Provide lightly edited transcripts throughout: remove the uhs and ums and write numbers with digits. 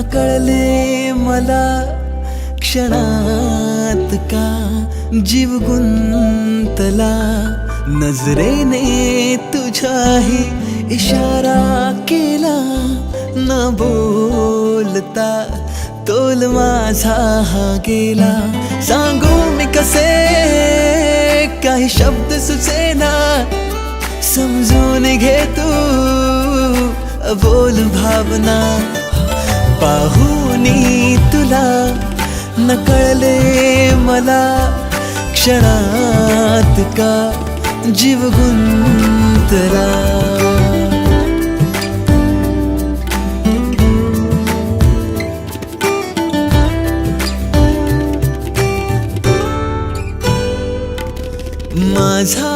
नकळले मला क्षणात का जीव गुंतला, नजरेने तुझ्याही इशारा केला, न बोलता तोल माझा हा गेला. सांगू मी कसे काही शब्द सुचेना, समजून घे तू बोल भावना. पाहुनी तुला नकळले मला क्षणात का जीव गुंतला. माझा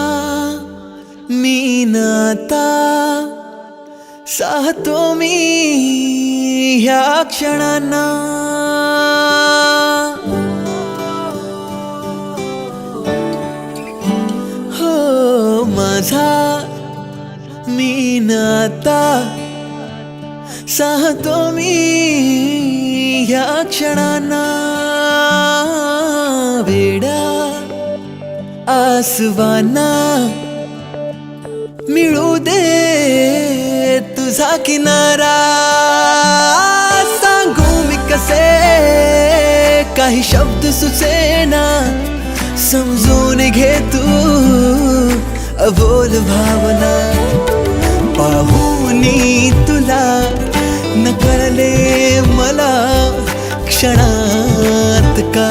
मी नाता साहतो मी ह्या क्षणांना. हो माझा मी नाता साहतो मी ह्या क्षणांना. वेड्या आसवाना मिळू दे तुझा किनारा. सांगू मी कसे काही शब्द सुचेना, समजून घे तू बोल भावना. पाहुनी तुला नकळले मला क्षणात का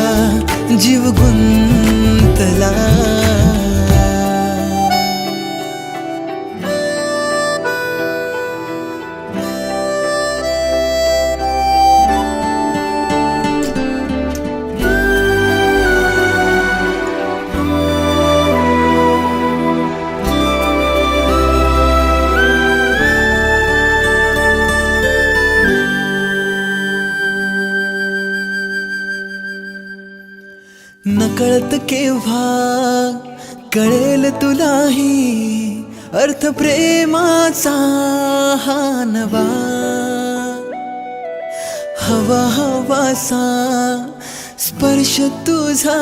जीव गुंतला. नकळत केव्हा कळेल तुलाही अर्थ प्रेमाचा हा नवा. हवा हवासा स्पर्श तुझा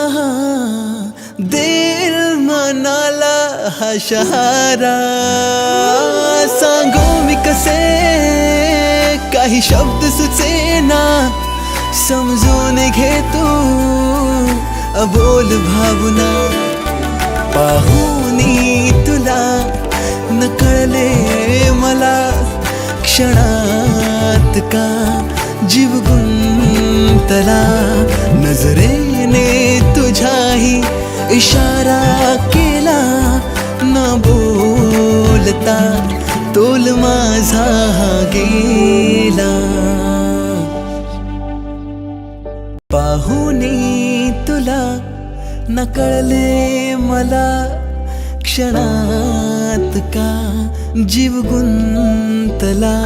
देल मनाला हा शहारा. सांगू मी कसे काही शब्द सुचेना, समजून घे तू बोल भावना. पाहुनी तुला नकळले मला क्षणात का जीव गुंतला. नजरेने तुझ्याही इशारा केला, न बोलता तोल माझा हा गेला. पाहुनी तुला नकळले मला क्षणात का जीव गुंतला.